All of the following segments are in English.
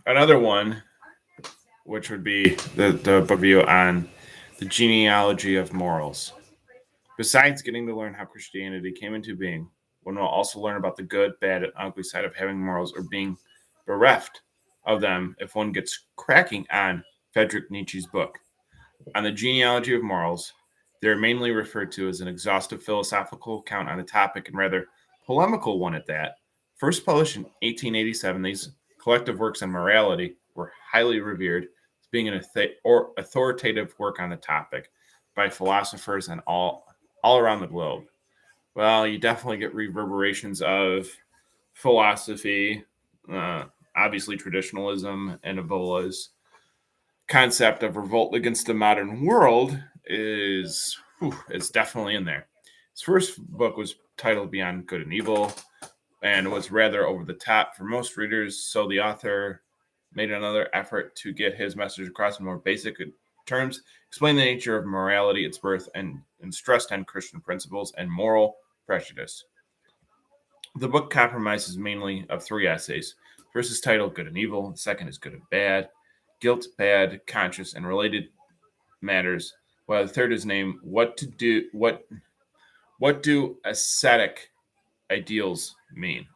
Another one, which would be the book review on the genealogy of morals. Besides getting to learn how Christianity came into being, one will also learn about the good, bad, and ugly side of having morals or being bereft of them if one gets cracking on Friedrich Nietzsche's book. On the genealogy of morals, they are mainly referred to as an exhaustive philosophical account on a topic, and rather polemical one at that. First published in 1887, these collective works on morality were highly revered as being an authoritative work on the topic by philosophers and all around the globe. Well, you definitely get reverberations of philosophy, uh, obviously traditionalism, and Evola's concept of revolt against the modern world is definitely in there. His first book was titled Beyond Good and Evil and was rather over the top for most readers, so the author made another effort to get his message across in more basic terms, explain the nature of morality, its birth, and stressed on Christian principles and moral prejudice. The book comprises mainly of three essays. First is titled Good and Evil, the second is Good and Bad, Guilt, Bad, Conscious, and Related Matters, while the third is named What Do Ascetic Ideals Mean?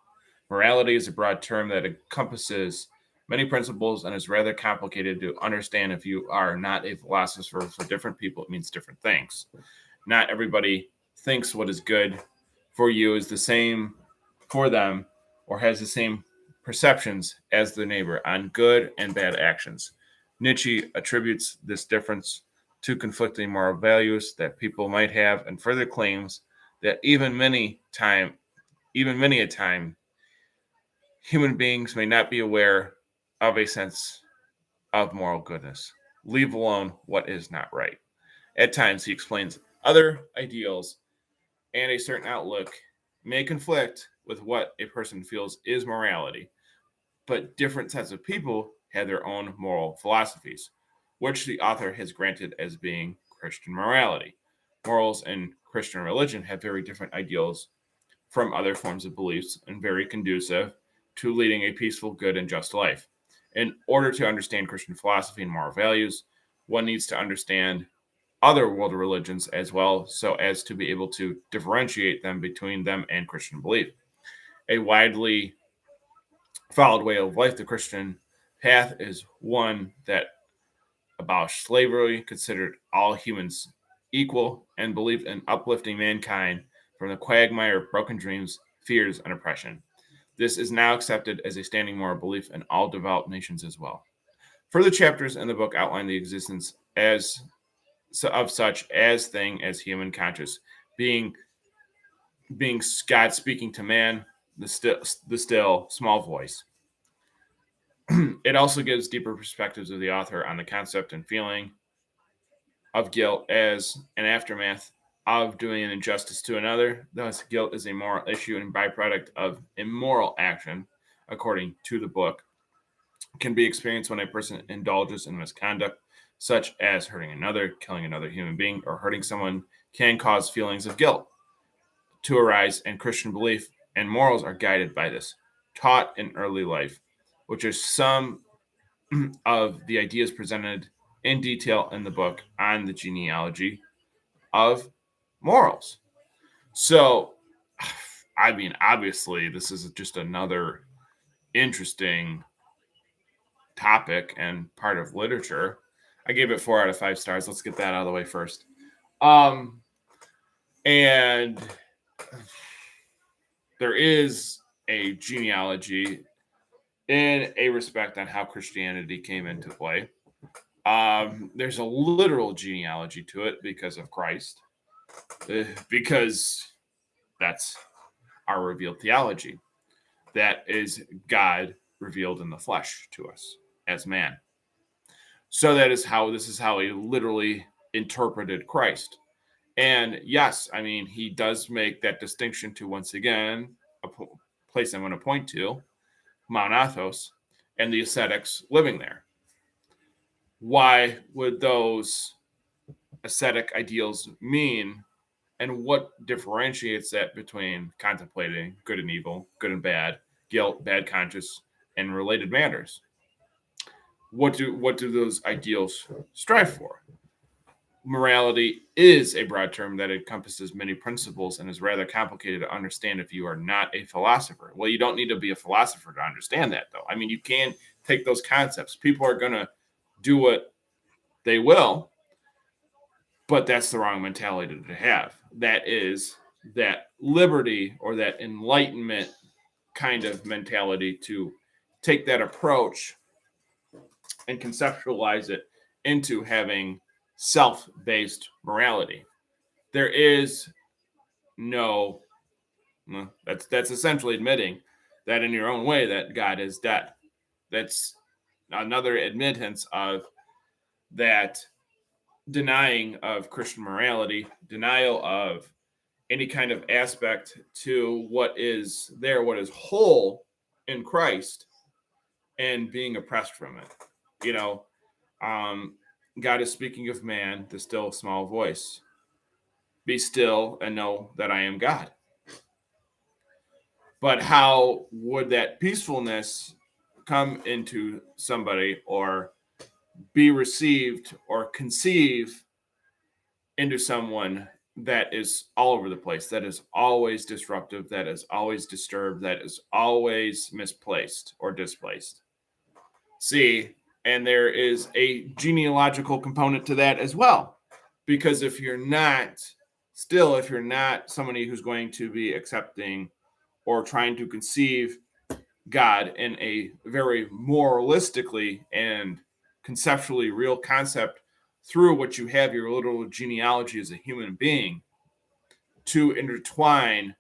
Morality is a broad term that encompasses many principles and is rather complicated to understand if you are not a philosopher. For different people, it means different things. Not everybody thinks what is good for you is the same for them or has the same perceptions as their neighbor on good and bad actions. Nietzsche attributes this difference to conflicting moral values that people might have and further claims that even many a time, human beings may not be aware of a sense of moral goodness, leave alone what is not right. At times, he explains other ideals and a certain outlook may conflict with what a person feels is morality, but different sets of people have their own moral philosophies, which the author has granted as being Christian morality. Morals and Christian religion have very different ideals from other forms of beliefs and very conducive to leading a peaceful, good, and just life. In order to understand Christian philosophy and moral values, one needs to understand other world religions as well, so as to be able to differentiate them between them and Christian belief. A widely followed way of life, the Christian path, is one that abolished slavery, considered all humans equal, and believed in uplifting mankind from the quagmire of broken dreams, fears, and oppression. This is now accepted as a standing moral belief in all developed nations as well. Further chapters in the book outline the existence as of such as thing as human conscious, being being God speaking to man, the still small voice. It also gives deeper perspectives of the author on the concept and feeling of guilt as an aftermath of doing an injustice to another. Thus, guilt is a moral issue and byproduct of immoral action, according to the book, can be experienced when a person indulges in misconduct, such as hurting another, killing another human being, or hurting someone, can cause feelings of guilt to arise, and Christian belief and morals are guided by this, taught in early life, which are some of the ideas presented in detail in the book on the genealogy of morals. So, I mean, obviously, this is just another interesting topic and part of literature. I gave it 4 out of 5 stars. Let's get that out of the way first. Um, and there is a genealogy in a respect on how Christianity came into play. There's a literal genealogy to it because of Christ, because that's our revealed theology. That is God revealed in the flesh to us as man. So this is how he literally interpreted Christ. And yes, I mean, he does make that distinction to, once again, a place I'm going to point to, Mount Athos, and the ascetics living there. Why would those ascetic ideals mean And what differentiates that between contemplating good and evil, good and bad, guilt, bad conscience, and related matters? What do those ideals strive for? Morality is a broad term that encompasses many principles and is rather complicated to understand if you are not a philosopher. Well, you don't need to be a philosopher to understand that, though. I mean, you can take those concepts. People are going to do what they will, but that's the wrong mentality to have. That is that liberty or that enlightenment kind of mentality to take that approach and conceptualize it into having self-based morality. There is no, that's essentially admitting that in your own way that God is dead. That's another admittance of that denying of Christian morality, denial of any kind of aspect to what is there, what is whole in Christ, and being oppressed from it. You know, God is speaking of man, the still small voice. Be still and know that I am God. But how would that peacefulness come into somebody or be received or conceive into someone that is all over the place, that is always disruptive, that is always disturbed, that is always misplaced or displaced? See, and there is a genealogical component to that as well. Because if you're not somebody who's going to be accepting or trying to conceive God in a very moralistically and conceptually real concept through what you have your little genealogy as a human being to intertwine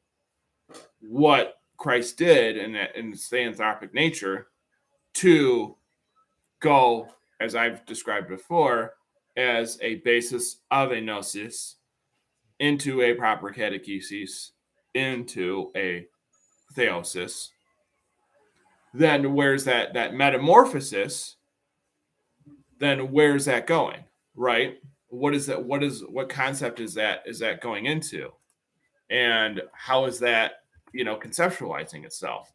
what Christ did in its theanthropic nature to go, as I've described before, as a basis of a gnosis into a proper catechesis, into a theosis. Then where's that metamorphosis? Then where's that going? Right? What is that? What concept is that going into? And how is that, conceptualizing itself?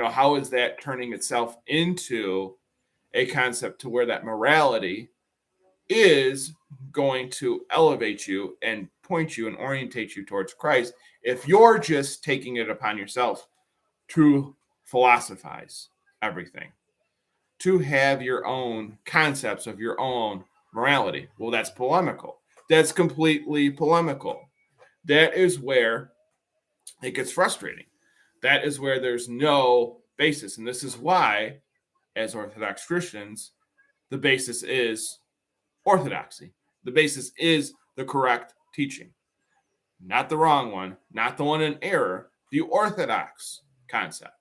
How is that turning itself into a concept to where that morality is going to elevate you and point you and orientate you towards Christ if you're just taking it upon yourself to philosophize everything, to have your own concepts of your own morality? Well, that's polemical. That's completely polemical. That is where it gets frustrating. That is where there's no basis. And this is why, as Orthodox Christians, the basis is orthodoxy. The basis is the correct teaching, not the wrong one, not the one in error, the orthodox concept.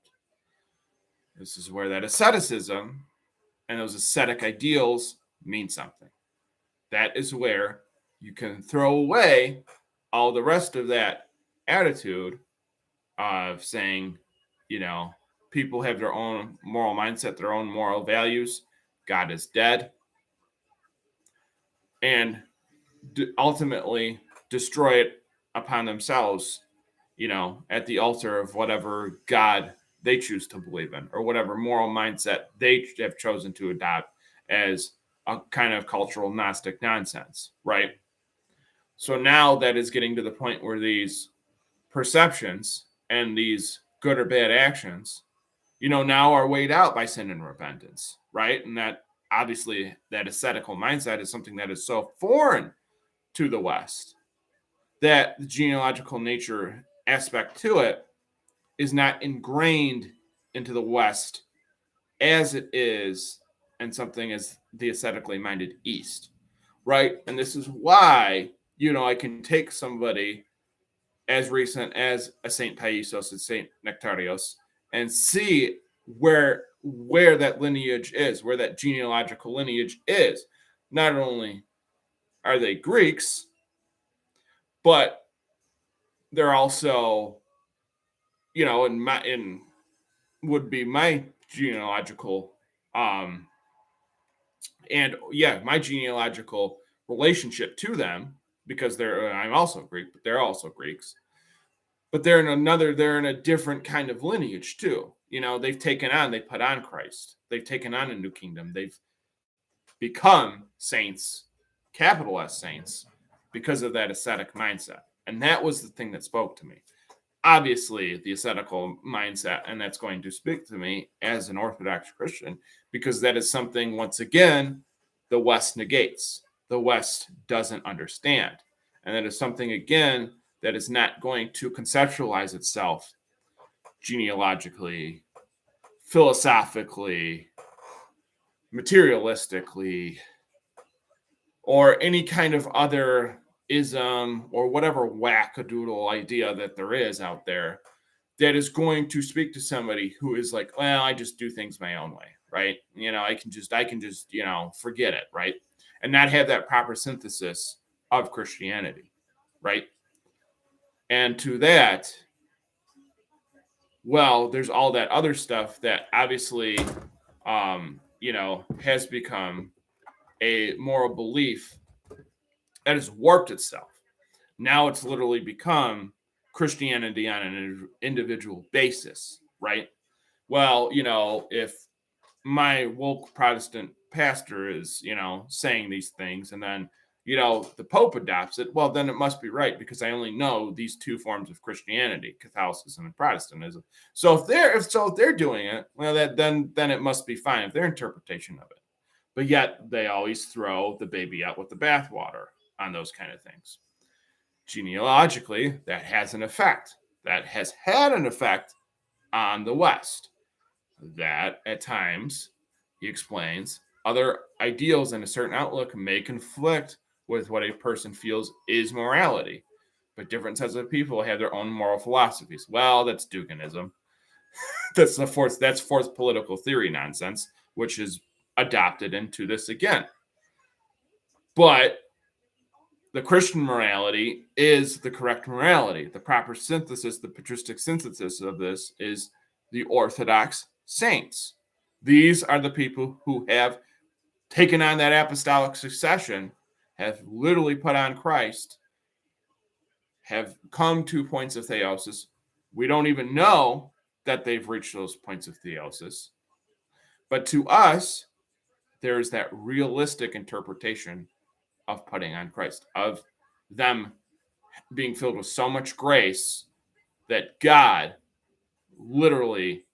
This is where that asceticism and those ascetic ideals mean something. That is where you can throw away all the rest of that attitude of saying, people have their own moral mindset, their own moral values. God is dead. And ultimately destroy it upon themselves, at the altar of whatever God they choose to believe in or whatever moral mindset they have chosen to adopt as a kind of cultural Gnostic nonsense, right? So now that is getting to the point where these perceptions and these good or bad actions, now are weighed out by sin and repentance, right? And that obviously that ascetical mindset is something that is so foreign to the West that the genealogical nature aspect to it is not ingrained into the West as it is in something as the ascetically minded East, right? And this is why, I can take somebody as recent as a St. Paisos and St. Nectarios and see where that lineage is, where that genealogical lineage is. Not only are they Greeks, but they're also, in would be my genealogical and my genealogical relationship to them because I'm also Greek, but they're also Greeks. But they're in a different kind of lineage too. They put on Christ. They've taken on a new kingdom. They've become saints, capital S saints, because of that ascetic mindset. And that was the thing that spoke to me. Obviously, the ascetical mindset, and that's going to speak to me as an Orthodox Christian, because that is something, once again, the West negates. The West doesn't understand. And that is something, again, that is not going to conceptualize itself genealogically, philosophically, materialistically, or any kind of other ism or whatever wackadoodle idea that there is out there that is going to speak to somebody who is like, well, I just do things my own way, right? I can just, forget it, right? And not have that proper synthesis of Christianity, right? And to that, well, there's all that other stuff that obviously, has become a moral belief that has warped itself. Now it's literally become Christianity on an individual basis, right? Well, if my woke Protestant pastor is, saying these things and then, the Pope adopts it, well, then it must be right because I only know these two forms of Christianity, Catholicism and Protestantism. So if they're doing it, well, then it must be fine if their interpretation of it. But yet they always throw the baby out with the bathwater on those kind of things. Genealogically, that has an effect. That has had an effect on the West. That at times, he explains, other ideals and a certain outlook may conflict with what a person feels is morality. But different sets of people have their own moral philosophies. Well, that's Duginism. That's fourth political theory nonsense, which is adopted into this again. But the Christian morality is the correct morality. The proper synthesis, the patristic synthesis of this is the Orthodox saints. These are the people who have taken on that apostolic succession, have literally put on Christ, have come to points of theosis. We don't even know that they've reached those points of theosis. But to us, there is that realistic interpretation of putting on Christ, of them being filled with so much grace that God literally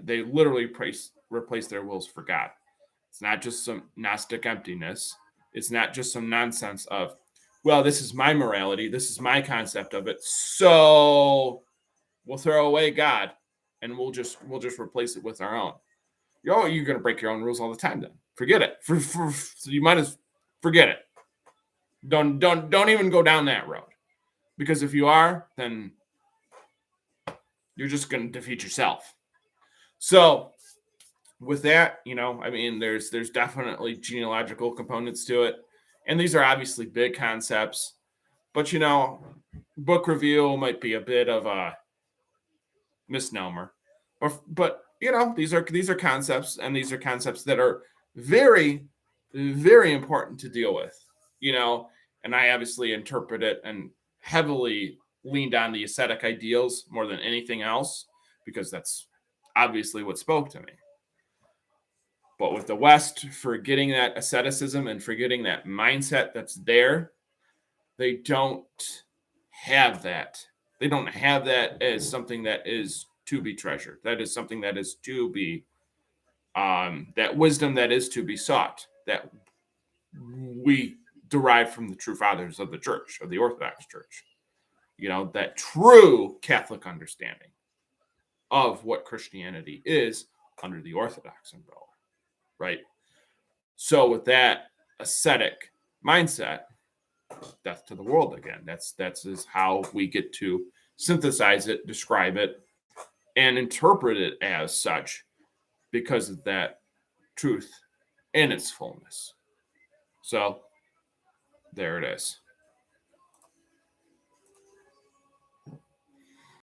they literally replace their wills for God. It's not just some Gnostic emptiness. It's not just some nonsense of, well, this is my morality. This is my concept of it. So we'll throw away God and we'll just replace it with our own. You're going to break your own rules all the time then. Forget it. So you might as forget it. Don't even go down that road. Because if you are, then you're just going to defeat yourself. So with that, there's definitely genealogical components to it. And these are obviously big concepts. But, book review might be a bit of a misnomer. But these are concepts, and these are concepts that are very, very important to deal with. And I obviously interpret it and heavily leaned on the ascetic ideals more than anything else, because that's obviously what spoke to me. But with the West forgetting that asceticism and forgetting that mindset that's there, they don't have that. They don't have that as something that is to be treasured. That is something that is to be, that wisdom that is to be sought, that we derive from the true fathers of the church, of the Orthodox Church. That true Catholic understanding of what Christianity is under the Orthodox umbrella, right? So with that ascetic mindset, death to the world again. That's is how we get to synthesize it, describe it, and interpret it as such, because of that truth in its fullness. So there it is.